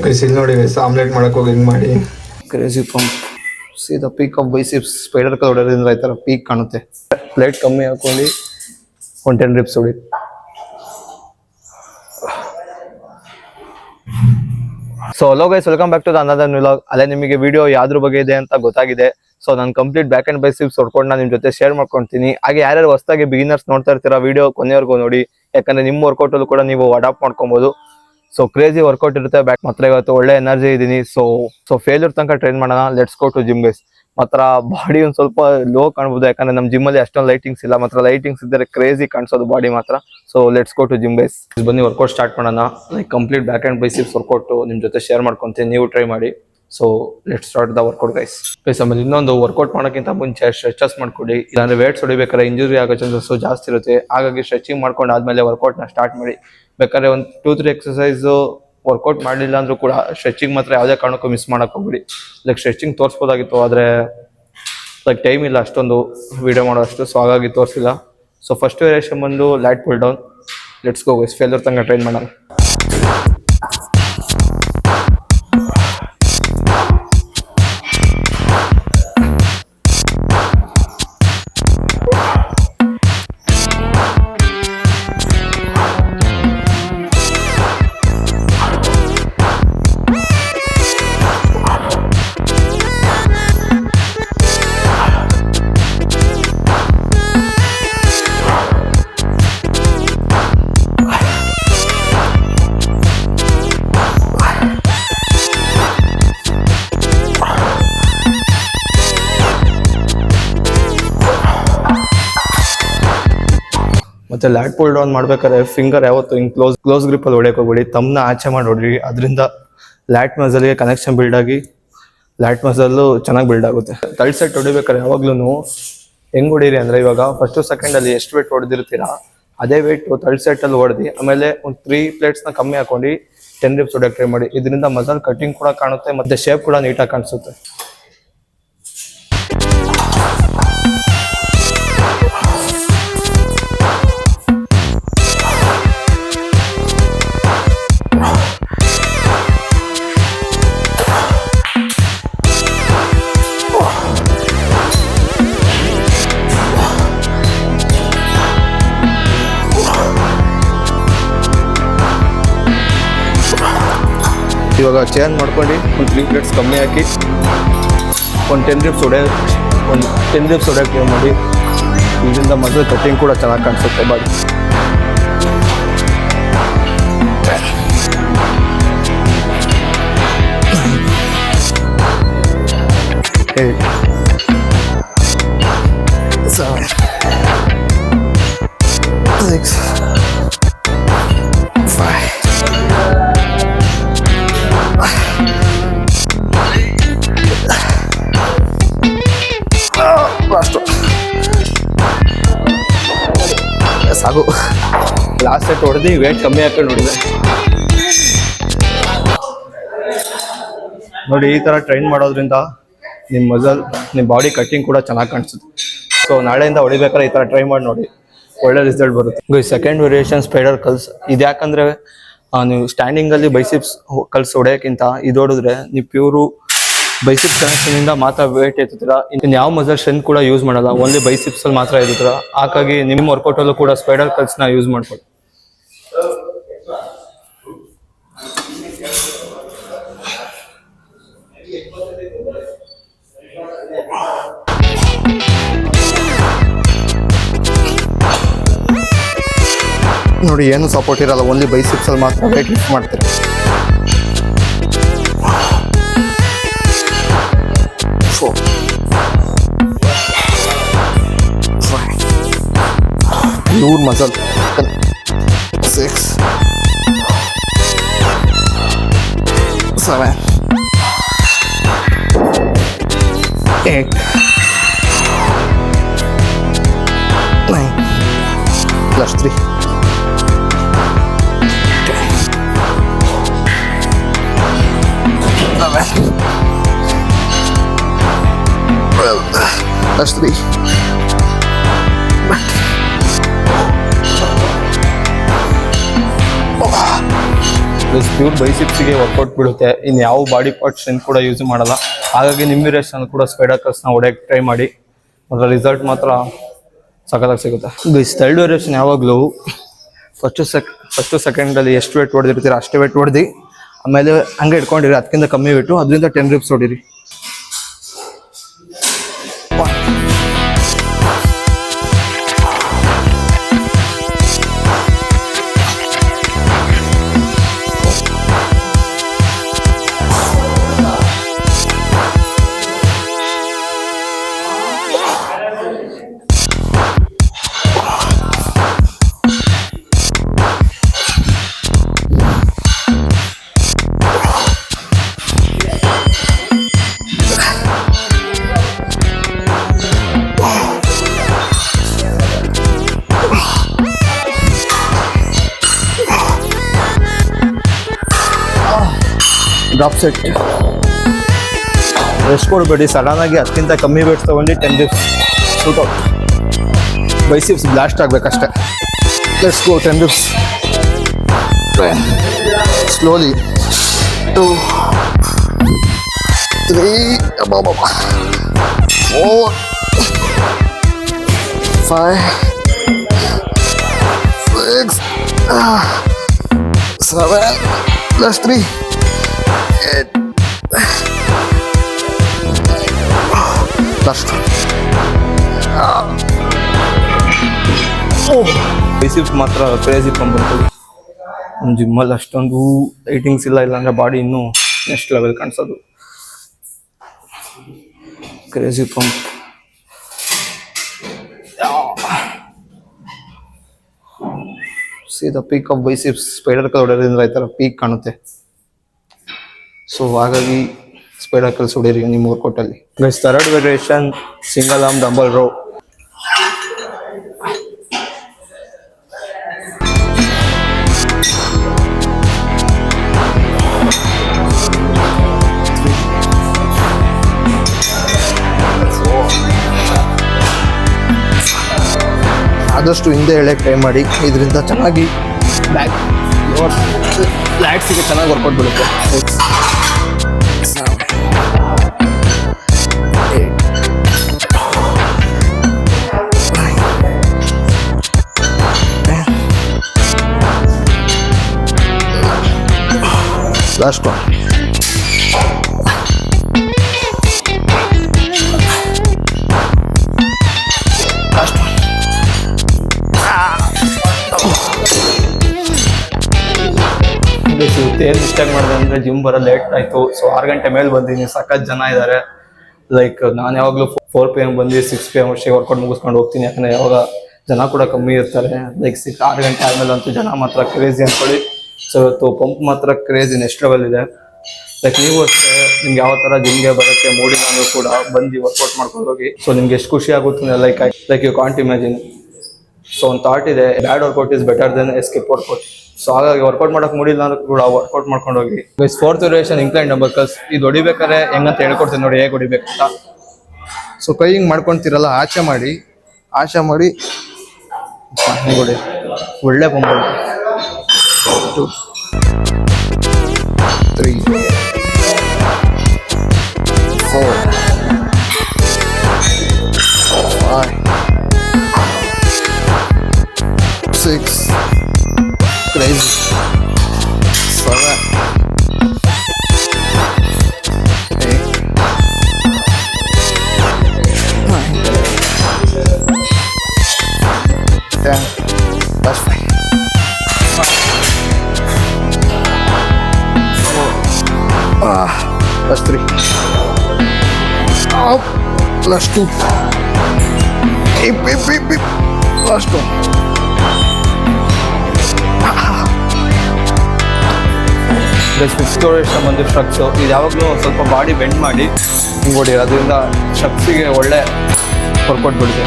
Guys ಇಲ್ಲಿ ನೋಡಿ guys omelette ಮಾಡಕ್ ಹೋಗಿ ಹಿಂಗ್ ಮಾಡಿ crazy pump see the peak of biceps spider curl ಹೊಡೆಯೋದ್ರಿಂದ ಈ ಥರ ಪೀಕ್ ಕಾಣುತ್ತೆ. ಪ್ಲೇಟ್ ಕಮ್ಮಿ ಹಾಕೊಂಡು 10 ರಿಪ್ಸ್ ಹೊಡಿ. So hello guys, welcome back to the another vlog. ಅಲ್ಲೇ ನಿಮಗೆ ವಿಡಿಯೋ ಯಾವ್ದ್ರ ಬಗ್ಗೆ ಇದೆ ಅಂತ ಗೊತ್ತಾಗಿದೆ. ಸೊ ನಾನು ಕಂಪ್ಲೀಟ್ ಬ್ಯಾಕ್ ಅಂಡ್ ಬೈಸಿಪ್ಸ್ ಹೊಡ್ಕೊಂಡು ನಿಮ್ ಜೊತೆ ಶೇರ್ ಮಾಡ್ಕೊಳ್ತೀನಿ. ಹಾಗೆ ಯಾರ್ಯಾರು ಹೊಸದಾಗಿ ಬಿಗಿನರ್ಸ್ ನೋಡ್ತಾ ಇರ್ತೀರಾ ವಿಡಿಯೋ ಕೊನೆವರೆಗೂ ನೋಡಿ, ಯಾಕಂದ್ರೆ ನಿಮ್ಮ ವರ್ಕೌಟ್ ಅಲ್ಲೂ ಕೂಡ ನೀವು ಅಡಾಪ್ಟ್ ಮಾಡ್ಕೊಬಹುದು. ಸೊ ಕ್ರೇಜಿ ವರ್ಕೌಟ್ ಇರುತ್ತೆ. ಬ್ಯಾಕ್ ಮಾತ್ರ ಇವತ್ತು ಒಳ್ಳೆ ಎನರ್ಜಿ ಇದೀನಿ. ಸೊ ಫೇಲ್ಯೂರ್ ತನಕ ಟ್ರೈನ್ ಮಾಡೋಣ. Let's go to gym guys. ಮಾತ್ರ ಬಾಡಿ ಒಂದ್ ಸ್ವಲ್ಪ ಲೋ ಕಾಣ್ಬೋದು, ಯಾಕಂದ್ರೆ ನಮ್ ಜಿಮ್ ಅಲ್ಲಿ ಅಷ್ಟೊಂದು ಲೈಟಿಂಗ್ಸ್ ಇಲ್ಲ. ಮಾತ್ರ ಲೈಟಿಂಗ್ಸ್ ಇದ್ದರೆ ಕ್ರೇಜಿ ಕಾಣಿಸೋದು ಬಾಡಿ ಮಾತ್ರ. So let's go to gym guys. ಬನ್ನಿ ವರ್ಕೌಟ್ ಸ್ಟಾರ್ಟ್ ಮಾಡೋಣ. Like complete back and biceps workout ನಿಮ್ ಜೊತೆ ಶೇರ್ ಮಾಡ್ಕೊಂತೀನಿ, ನೀವು ಟ್ರೈ ಮಾಡಿ. So let's start the workout guys. ಆಮೇಲೆ ಇನ್ನೊಂದು ವರ್ಕೌಟ್ ಮಾಡೋಕ್ಕಿಂತ ಮುಂಚೆ ಸ್ಟ್ರೆಚಸ್ ಮಾಡ್ಕೊಡಿ. ಇಲ್ಲಾಂದ್ರೆ ವೇಟ್ಸ್ ಹೊಡಿಬೇಕಾದ್ರೆ ಇಂಜುರಿ ಆಗೋ ಚಾನ್ಸಸ್ ಜಾಸ್ತಿ ಇರುತ್ತೆ. ಹಾಗಾಗಿ ಸ್ಟ್ರೆಚಿಂಗ್ ಮಾಡ್ಕೊಂಡು ಆದ್ಮೇಲೆ ವರ್ಕೌಟ್ ನ ಸ್ಟಾರ್ಟ್ ಮಾಡಿ. ಬೇಕಾದ್ರೆ ಒಂದು 2-3 ಎಕ್ಸರ್ಸೈಸ್ ವರ್ಕೌಟ್ ಮಾಡಲಿಲ್ಲ ಅಂದ್ರೂ ಕೂಡ ಸ್ಟ್ರೆಚಿಂಗ್ ಮಾತ್ರ ಯಾವುದೇ ಕಾರಣಕ್ಕೂ ಮಿಸ್ ಮಾಡಕ್ ಹೋಗ್ಬಿಡಿ. ಲೈಕ್ ಸ್ಟ್ರೆಚಿಂಗ್ ತೋರಿಸ್ಬೋದಾಗಿತ್ತು, ಆದ್ರೆ ಲೈಕ್ ಟೈಮ್ ಇಲ್ಲ ಅಷ್ಟೊಂದು ವಿಡಿಯೋ ಮಾಡೋ ಅಷ್ಟು. ಸೊ ಹಾಗಾಗಿ ತೋರಿಸಿಲ್ಲ. ಸೊ ಫಸ್ಟ್ ವೇರಿಯೇಷನ್ ಬಂದು ಲ್ಯಾಟ್ full down. Let's go guys, failure ತನಕ ಟ್ರೈನ್ ಮಾಡೋಣ. ಮತ್ತೆ ಲ್ಯಾಟ್ ಪುಲ್ ಡೌನ್ ಮಾಡ್ಬೇಕಾದ್ರೆ ಫಿಂಗರ್ ಯಾವತ್ತು ಹಿಂಗ್ ಕ್ಲೋಸ್ ಗ್ರಿಪ್ ಅಲ್ಲಿ ಹೊಡೆಯಕ್ ಹೋಗ್ಬೇಡಿ. ತಮ್ಮನ್ನ ಆಚೆ ಮಾಡಿ ಹೊಡ್ರಿ. ಅದರಿಂದ ಲ್ಯಾಟ್ ಮಸಲ್ಗೆ ಕನೆಕ್ಷನ್ ಬಿಲ್ಡ್ ಆಗಿ ಲ್ಯಾಟ್ ಮಸಲ್ ಚೆನ್ನಾಗಿ ಬಿಲ್ಡ್ ಆಗುತ್ತೆ. ಥರ್ಡ್ ಸೆಟ್ ಹೊಡಿಬೇಕಾದ್ರೆ ಯಾವಾಗ್ಲೂ ಹೆಂಗ್ ಹೊಡೀರಿ ಅಂದ್ರೆ, ಇವಾಗ ಫಸ್ಟ್ ಸೆಕೆಂಡ್ ಅಲ್ಲಿ ಎಷ್ಟು ವೇಟ್ ಹೊಡೆದಿರ್ತೀರಾ ಅದೇ ವೇಟ್ ಥರ್ಡ್ ಸೆಟ್ ಅಲ್ಲಿ ಹೊಡೆದಿ. ಆಮೇಲೆ ಒಂದು 3 ಪ್ಲೇಟ್ಸ್ ನ ಕಮ್ಮಿ ಹಾಕೊಂಡು 10 ರಿಪ್ಸ್ ಹೊಡೆಯಕ್ಕೆ ಟ್ರೈ ಮಾಡಿ. ಇದರಿಂದ ಮಸಲ್ ಕಟಿಂಗ್ ಕೂಡ ಕಾಣುತ್ತೆ, ಮತ್ತೆ ಶೇಪ್ ಕೂಡ ನೀಟಾಗಿ ಕಾಣಿಸುತ್ತೆ. ಇವಾಗ ಚೇಂಜ್ ಮಾಡ್ಕೊಂಡು ಒಂದು 3 ಪ್ಲೇಟ್ಸ್ ಕಮ್ಮಿ ಹಾಕಿ ಒಂದು 10 ರಿಪ್ಸ್ ಹೊಡೆಯೋಕೆ ಟ್ರೈ ಮಾಡಿ. ಇದರಿಂದ ಮಸಲ್ ಕಟ್ಟಿಂಗ್ ಕೂಡ ಚೆನ್ನಾಗಿ ಕಾಣಿಸುತ್ತೆ ಬಾಡಿ. ಸಾಕು. ಲಾಸ್ಟ್ ಸೆಟ್ ಹೊಡೆದು ವೇಟ್ ಕಮ್ಮಿ ಹಾಕೊಂಡು ನೋಡಿದೆ. ನೋಡಿ, ಈ ತರ ಟ್ರೈನ್ ಮಾಡೋದ್ರಿಂದ ನಿಮ್ಮ ಮಸಲ್, ನಿಮ್ಮ ಬಾಡಿ ಕಟ್ಟಿಂಗ್ ಕೂಡ ಚೆನ್ನಾಗಿ ಕಾಣಿಸುತ್ತೆ. ಸೊ ನಾಳೆಯಿಂದ ಹೊಡಿಬೇಕಾದ್ರೆ ಈ ತರ ಟ್ರೈ ಮಾಡಿ ನೋಡಿ, ಒಳ್ಳೆ ರಿಸಲ್ಟ್ ಬರುತ್ತೆ. Second variation spider curls. ಇದ್ಯಾಕಂದ್ರೆ ನೀವು ಸ್ಟ್ಯಾಂಡಿಂಗ್ ಅಲ್ಲಿ ಬೈಸಿಪ್ಸ್ ಕಲ್ಸ್ ಹೊಡೆಯೋಕ್ಕಿಂತ ಇದು ಹೊಡೆದ್ರೆ ನೀವು ಪ್ಯೂರು ಬೈಸಿಪ್ಸ್ ಕನೆಕ್ಷನ್ ಇಂದ ಮಾತ್ರ ವೇಟ್ ಎತ್ತುತ್ತೀರಾ. ಇನ್ನು ಯಾವ ಮಸಲ್ ಸ್ಟ್ರೆಂತ್ ಕೂಡ ಯೂಸ್ ಮಾಡಲ್ಲ, ಓನ್ಲಿ ಬೈಸಿಪ್ಸ್ ಅಲ್ಲಿ ಮಾತ್ರ ಎತ್ತುತ್ತೀರಾ. ಹಾಗಾಗಿ ನಿಮ್ಮ ವರ್ಕೌಟ್ ಅಲ್ಲೂ ಕೂಡ ಸ್ಪೈಡರ್ ಕಲ್ಸ್ ನ ಯೂಸ್ ಮಾಡ್ಕೊಳ್ಳಿ. ನೋಡಿ, ಏನು ಸಪೋರ್ಟ್ ಇರಲ್ಲ, ಓನ್ಲಿ ಬೈಸಿಪ್ಸ್ ಅಲ್ಲಿ ಮಾತ್ರ ವೇಟ್ ಲಿಫ್ಟ್ ಮಾಡ್ತೀರಾ. Pure muscle. 6, 7, 8, 9 plus 3, 11, 12 plus 3. Pure ಬೈಸಿಪ್ಸ್ಗೆ workout ಬೀಳುತ್ತೆ. ಇನ್ನು ಯಾವ ಬಾಡಿ ಪಾರ್ಟ್ ಸ್ಟ್ರೆಂತ್ ಕೂಡ ಯೂಸ್ ಮಾಡಲ್ಲ. ಹಾಗಾಗಿ ನಿಮ್ಮ ರೇಷನ್ ಕೂಡ ಸ್ಪೈಡರ್ ಕರ್ಸ್ನ ಹೊಡೆಯಕ್ಕೆ ಟ್ರೈ ಮಾಡಿ, ಅದರ ರಿಸಲ್ಟ್ ಮಾತ್ರ ಸಖತ್ತಾಗಿ ಸಿಗುತ್ತೆ. ಗೈಸ್ ಥರ್ಡ್ ವೇರಿಯೇಷನ್ ಯಾವಾಗಲೂ ಫಸ್ಟು ಸೆಕೆಂಡಲ್ಲಿ ಎಷ್ಟು ವೇಟ್ ಹೊಡೆದಿರ್ತೀರ ಅಷ್ಟೇ ವೇಟ್ ಹೊಡೆದು ಆಮೇಲೆ ಹಂಗೆ ಇಟ್ಕೊಂಡಿರಿ, ಅದಕ್ಕಿಂತ ಕಮ್ಮಿ ವೇಟು, ಅದರಿಂದ 10 reps ಹೊಡೀರಿ. Drop set. ರೆಸ್ಟ್ ಕೊಡಬೇಡಿ, ಸಡನ್ನಾಗಿ ಅದಕ್ಕಿಂತ ಕಮ್ಮಿ ವೇಟ್ಸ್ ತೊಗೊಂಡು 10 reps ಶೂಟೌಟ್. ಬೈಸಿಪ್ಸ್ ಬ್ಲಾಸ್ಟ್ ಆಗಬೇಕಷ್ಟೆ. Let's go. 10 reps slowly. 2 3 4 5 6 7 plus 3 8 last. Biceps ಮಾತ್ರ ಕ್ರೇಜಿ ಪಂಪ್ ಬರ್ತದೆ. ನಮ್ಮ ಜಿಮ್ಮಲ್ಲಿ ಅಷ್ಟೊಂದು ಲೈಟಿಂಗ್ಸ್ ಇಲ್ಲ, ಇಲ್ಲಾಂದ್ರೆ ಬಾಡಿ ಇನ್ನೂ ನೆಕ್ಸ್ಟ್ ಲೆವೆಲ್ ಕಾಣಿಸೋದು. Crazy pump. See the peak of biceps. Spider curl ಹೊಡೆಯೋದ್ರಿಂದ ಈ ಥರ ಪೀಕ್ ಕಾಣುತ್ತೆ. ಸೊ ಹಾಗಾಗಿ ಸ್ಪೈಡರ್ ಕಲ್ಸ್ ಹೊಡೀರಿ ನಿಮ್ಮ ವರ್ಕೌಟಲ್ಲಿ. Guys third variation single arm dumbbell row. ಆದಷ್ಟು ಹಿಂದೆ ಎಳೆಯಕ್ಕೆ ಟ್ರೈ ಮಾಡಿ, ಇದರಿಂದ ಚೆನ್ನಾಗಿ ಬ್ಯಾಕ್ ಲ್ಯಾಟ್ಸಿಗೆ ಚೆನ್ನಾಗಿ ವರ್ಕೌಟ್ ಬೀಳುತ್ತೆ. Last one. ಏನು ಮಿಸ್ಟೇಕ್ ಮಾಡಿದೆ ಅಂದರೆ ಜಿಮ್ ಬರೋ ಲೇಟ್ ಆಯಿತು. ಸೊ 6 ಗಂಟೆ ಮೇಲೆ ಬಂದೀನಿ. ಸಖತ್ ಜನ ಇದ್ದಾರೆ. ಲೈಕ್ ನಾನು ಯಾವಾಗಲೂ 4 PM ಬಂದು 6 PM ಅಷ್ಟೇ ವರ್ಕೌಟ್ ಮುಗಿಸ್ಕೊಂಡು ಹೋಗ್ತೀನಿ. ಯಾಕಂದರೆ ಯಾವಾಗ ಜನ ಕೂಡ ಕಮ್ಮಿ ಇರ್ತಾರೆ. ಲೈಕ್ 6 ಗಂಟೆ ಆದಮೇಲೆ ಅಂತೂ ಜನ ಮಾತ್ರ ಕ್ರೇಜಿ ಅಂದ್ಕೊಳ್ಳಿ. ಸೊ ಇವತ್ತು ಪಂಪ್ ಮಾತ್ರ ಕ್ರೇಜಿ ನೆಕ್ಸ್ಟ್ ಲೆವೆಲ್ ಇದೆ. ಲೈಕ್ ನೀವು ಅಷ್ಟೇ, ನಿಮ್ಗೆ ಯಾವ ಥರ ಜಿಮ್ಗೆ ಬರೋಕ್ಕೆ ಮೂಡಿಲ್ಲ ಅಂದರೂ ಕೂಡ ಬಂದು ವರ್ಕೌಟ್ ಮಾಡ್ಕೊಂಡು ಹೋಗಿ. ಸೊ ನಿಮ್ಗೆ ಎಷ್ಟು ಖುಷಿ ಆಗುತ್ತೆ like you can't imagine. So ಒಂದು ಥಾಟ್ ಇದೆ, bad workout is better than skip workout. So ಹಾಗಾಗಿ ವರ್ಕೌಟ್ ಮಾಡೋಕೆ ಮೂಡಿಲ್ಲ ಅಂದ್ರೂ ಕೂಡ ವರ್ಕೌಟ್ ಮಾಡ್ಕೊಂಡು ಹೋಗಿ. Guys fourth variation incline dumbbell curls. ಇದು ಹೊಡಿಬೇಕಾದ್ರೆ ಹೆಂಗಂತ ಹೇಳ್ಕೊಡ್ತೀನಿ ನೋಡಿ, ಹೇಗೆ ಹೊಡಿಬೇಕಂತ. ಸೊ ಕೈ ಹಿಂಗೆ ಮಾಡ್ಕೊತಿರಲ್ಲ, ಆಚೆ ಮಾಡಿ ಹೊಡಿ. ಒಳ್ಳೆ pump. 2 3 4 5 6 crazy 7 8 9 10 that's fine. Plus 3 plus 2 plus 2 ಡಿಸ್ಟೋರೇಷನ್ ಬಂದು ಸ್ಟ್ರಕ್ಸು. ಇದು ಯಾವಾಗಲೂ ಸ್ವಲ್ಪ ಬಾಡಿ ಬೆಂಡ್ ಮಾಡಿ ಹಿಂಗೆ ಹೊಡಿ, ಅದರಿಂದ ಸ್ಟ್ರಕ್ಸಿಗೆ ಒಳ್ಳೆ ವರ್ಕೌಟ್ ಬೀಳುತ್ತೆ.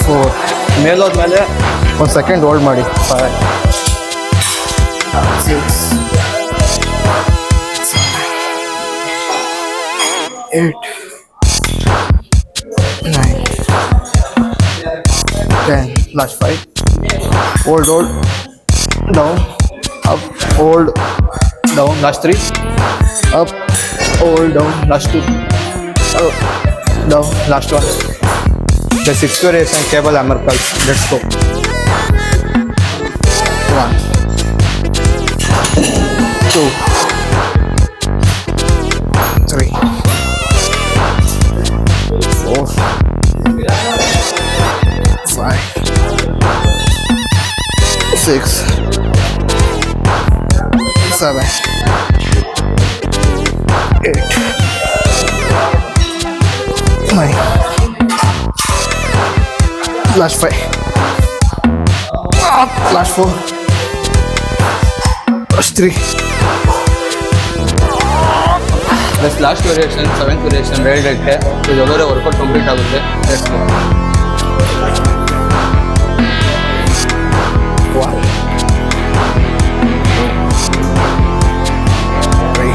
4 ಮೇಲೋದ್ಮೇಲೆ 1 ಸೆಕೆಂಡ್ ಹೋಲ್ಡ್ ಮಾಡಿ. 5 6 8 9 10 last 5 Hold, down, up, hold, down, last 3, up, hold, down, last 2, up, down, last 1. The 6 variation cable hammer curls. Let's go. 1, 2, 3, 4, 5, 6, 7, 8, 9, last 5, last 4, last 3. This last variation, 7th variation, rail deck है तो जो लोग workout complete आಗುತ್ತೆ. Let's go. 1, 2, 3,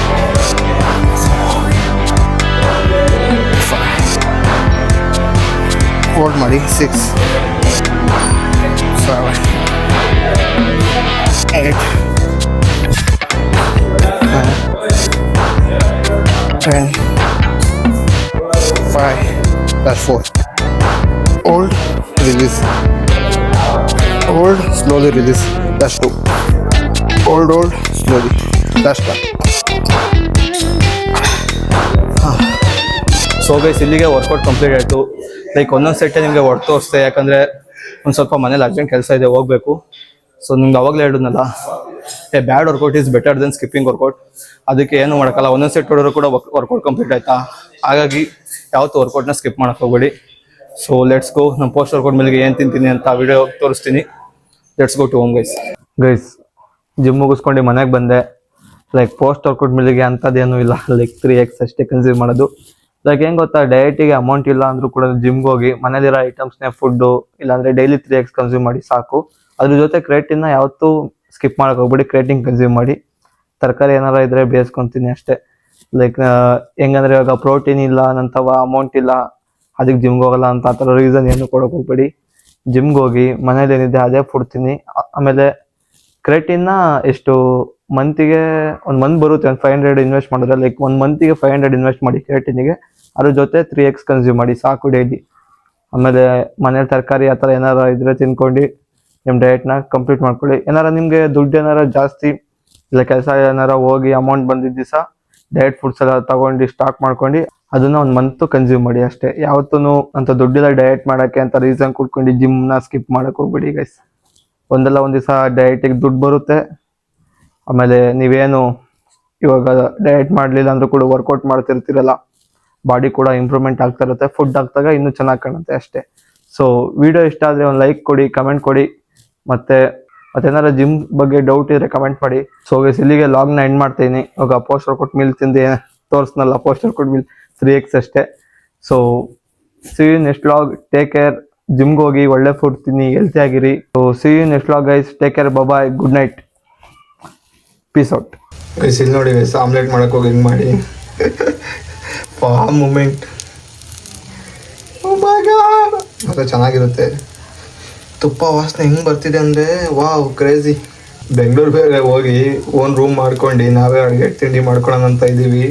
4, 5. Hold ಮಾಡಿ 6, 7, 8, 9, 10, 5, that's 4. Hold, release. Hold, slowly release. That's 2. Hold, slowly. That's 1. So guys ಇಲ್ಲಿಗೆ workout complete ಆಯಿತು. Like ಒಂದೊಂದು ಸೆಟ್ಟೆ ನಿಮಗೆ ಹೊಟ್ಟು ತೋರಿಸ್ತೆ, ಯಾಕಂದರೆ ಒಂದು ಸ್ವಲ್ಪ ಮನೇಲಿ ಅರ್ಜೆಂಟ್ ಕೆಲಸ ಇದೆ, ಹೋಗಬೇಕು. ಸೊ ನಿಮ್ಗೆ ಅವಾಗಲೇ ಹೇಳಿದ್ನಲ್ಲ, bad workout is better than skipping workout. ಅದಕ್ಕೆ ಏನು ಮಾಡೋಕ್ಕಲ್ಲ, ಒಂದೊಂದು ಸೆಟ್ ಹೊಡೋರು ಕೂಡ ವರ್ಕೌಟ್ ಕಂಪ್ಲೀಟ್ ಆಯ್ತಾ. ಹಾಗಾಗಿ ಯಾವತ್ತು ವರ್ಕೌಟ್ನ ಸ್ಕಿಪ್ ಮಾಡೋಕ್ಕೆ ಹೋಗಬೇಡಿ. So let's go. ನಮ್ಮ ಪೋಸ್ಟ್ ವರ್ಕೌಟ್ ಮೇಲೆಗೆ ಏನು ತಿಂತೀನಿ ಅಂತ ವಿಡಿಯೋ ತೋರಿಸ್ತೀನಿ. Let's go to home guys. Gym ಮುಗಿಸ್ಕೊಂಡು ಮನೆಗೆ ಬಂದೆ. ಲೈಕ್ ಪೋಸ್ಟ್ ವರ್ಕೌಟ್ ಮೇಲೆಗೆ ಅಂಥದ್ದೇನೂ ಇಲ್ಲ, ಲೈಕ್ 3x ಅಷ್ಟೇ ಕನ್ಸ್ಯೂಮ್ ಮಾಡೋದು. ಲೈಕ್ ಹೆಂಗೆ ಗೊತ್ತಾ, ಡಯಟಿಗೆ ಅಮೌಂಟ್ ಇಲ್ಲ ಅಂದರೂ ಕೂಡ ಜಿಮ್ಗೆ ಹೋಗಿ ಮನೇಲಿರೋ ಐಟಮ್ಸ್ನೇ ಫುಡ್ಡು ಇಲ್ಲಾಂದರೆ ಡೈಲಿ 3x ಕನ್ಸ್ಯೂಮ್ ಮಾಡಿ ಸಾಕು. ಅದ್ರ ಜೊತೆ ಕ್ರೇಟಿನ್ನ ಯಾವತ್ತೂ ಸ್ಕಿಪ್ ಮಾಡೋಕೆ ಹೋಗ್ಬಿಡಿ, ಕ್ರೇಟಿಂಗ್ ಕನ್ಸ್ಯೂಮ್ ಮಾಡಿ. ತರಕಾರಿ ಏನಾರ ಇದ್ರೆ ಬೇಯಿಸ್ಕೊತೀನಿ ಅಷ್ಟೇ. ಲೈಕ್ ಹೆಂಗಂದ್ರೆ ಇವಾಗ ಪ್ರೋಟೀನ್ ಇಲ್ಲ, ನಂತವ ಅಮೌಂಟ್ ಇಲ್ಲ, ಅದಕ್ಕೆ ಜಿಮ್ಗೆ ಹೋಗಲ್ಲ ಅಂತ ಆ ಥರ ರೀಸನ್ ಏನು ಕೊಡೋಕೆ ಹೋಗ್ಬೇಡಿ. ಜಿಮ್ಗೆ ಹೋಗಿ ಮನೇಲಿ ಏನಿದೆ ಅದೇ ಫುಡ್ತೀನಿ. ಆಮೇಲೆ ಕ್ರೇಟಿನ್ನ ಎಷ್ಟು ಮಂತಿಗೆ ಒಂದು ಮಂತ್ ಬರುತ್ತೆ, ಒಂದು 500 ಇನ್ವೆಸ್ಟ್ ಮಾಡಿದ್ರೆ, ಲೈಕ್ ಒಂದು ಮಂತಿಗೆ 500 ಇನ್ವೆಸ್ಟ್ ಮಾಡಿ ಕ್ರೇಟಿನಿಗೆ. ಅದ್ರ ಜೊತೆ 3x ಕನ್ಸ್ಯೂಮ್ ಮಾಡಿ ಸಾಕು ಡೈಲಿ. ಆಮೇಲೆ ಮನೇಲಿ ತರಕಾರಿ ಆ ಥರ ಏನಾರ ಇದ್ರೆ ತಿನ್ಕೊಂಡು ನಿಮ್ಮ ಡಯಟ್ನ ಕಂಪ್ಲೀಟ್ ಮಾಡ್ಕೊಳ್ಳಿ. ಏನಾರ ನಿಮಗೆ ದುಡ್ಡು ಏನಾರ ಜಾಸ್ತಿ ಇಲ್ಲ, ಕೆಲಸ ಏನಾರ ಹೋಗಿ ಅಮೌಂಟ್ ಬಂದಿದ್ದ ದಿವಸ ಡಯಟ್ ಫುಡ್ಸ್ ಎಲ್ಲ ತಗೊಂಡು ಸ್ಟಾಕ್ ಮಾಡ್ಕೊಂಡು ಅದನ್ನ ಒಂದು ಮಂತ್ ಕನ್ಸ್ಯೂಮ್ ಮಾಡಿ ಅಷ್ಟೇ. ಯಾವತ್ತೂ ಅಂತ ದುಡ್ಡಿಲ್ಲ ಡಯಟ್ ಮಾಡೋಕ್ಕೆ ಅಂತ ರೀಸನ್ ಕೊಟ್ಕೊಂಡು ಜಿಮ್ನ ಸ್ಕಿಪ್ ಮಾಡೋಕೆ ಹೋಗ್ಬಿಡಿ ಗೈಸ್. ಒಂದಲ್ಲ ಒಂದು ದಿವಸ ಡಯಟಿಗೆ ದುಡ್ಡು ಬರುತ್ತೆ. ಆಮೇಲೆ ನೀವೇನು ಇವಾಗ ಡಯಟ್ ಮಾಡಲಿಲ್ಲ ಅಂದ್ರೂ ಕೂಡ ವರ್ಕೌಟ್ ಮಾಡ್ತಿರ್ತೀರಲ್ಲ, ಬಾಡಿ ಕೂಡ ಇಂಪ್ರೂವ್ಮೆಂಟ್ ಆಗ್ತಾ ಇರುತ್ತೆ. ಫುಡ್ ಆಗ್ತಾಗ ಇನ್ನೂ ಚೆನ್ನಾಗಿ ಕಾಣುತ್ತೆ ಅಷ್ಟೇ. ಸೊ ವಿಡಿಯೋ ಇಷ್ಟ ಆದರೆ ಒಂದು ಲೈಕ್ ಕೊಡಿ, ಕಮೆಂಟ್ ಕೊಡಿ. ಮತ್ತೇನಾರ ಜಿಮ್ ಬಗ್ಗೆ ಡೌಟ್ ಇದ್ರೆ ಕಮೆಂಟ್ ಮಾಡಿ. ಸೊ ಗೈಸ್ ಇಲ್ಲಿಗೆ ಲಾಗ್ನ ಎಂಡ್ ಮಾಡ್ತೀನಿ. ಇವಾಗ ಪೋಸ್ಟ್ ವರ್ಕೌಟ್ ಮೀಲ್ ತಿಂದು ತೋರಿಸ್ನಲ್ಲ, ಪೋಸ್ಟ್ ವರ್ಕೌಟ್ ಮೀಲ್ 3x ಅಷ್ಟೇ. So see you next log. Take care. ಜಿಮ್ಗೆ ಹೋಗಿ ಒಳ್ಳೆ ಫುಡ್ ತಿನ್ನಿ, ಹೆಲ್ತಿ ಆಗಿರಿ. So see you next log guys. Take care, bye, good night, peace out. Guys ಇಲ್ಲಿ ನೋಡಿ ಗೈಸ್, ಆಮ್ಲೆಟ್ ಮಾಡಕ್ಕೆ ಹೋಗಿ ಹಿಂಗೆ ಮಾಡಿ ಮೂಮೆಂಟ್ ಮತ್ತೆ ಚೆನ್ನಾಗಿರುತ್ತೆ. ತುಪ್ಪ ವಾಸನೆ ಹೆಂಗೆ ಬರ್ತಿದೆ ಅಂದರೆ ವಾವ್, ಕ್ರೇಜಿ. ಬೆಂಗಳೂರು ಬೇರೆ ಹೋಗಿ ಓನ್ ರೂಮ್ ಮಾಡ್ಕೊಂಡು ನಾವೇ ಅಡುಗೆ ತಿಂಡಿ ಮಾಡ್ಕೊಳ್ಳೋಣ ಅಂತ ಇದ್ದೀವಿ.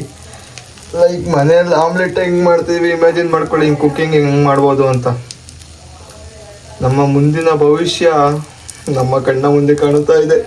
ಲೈಕ್ ಮನೇಲಿ ಆಮ್ಲೆಟ್ ಹೆಂಗೆ ಮಾಡ್ತೀವಿ ಇಮ್ಯಾಜಿನ್ ಮಾಡ್ಕೊಳ್ಳಿ, ಹಿಂಗೆ ಕುಕ್ಕಿಂಗ್ ಹೆಂಗೆ ಮಾಡ್ಬೋದು ಅಂತ. ನಮ್ಮ ಮುಂದಿನ ಭವಿಷ್ಯ ನಮ್ಮ ಕಣ್ಣ ಮುಂದೆ ಕಾಣುತ್ತಾ ಇದೆ.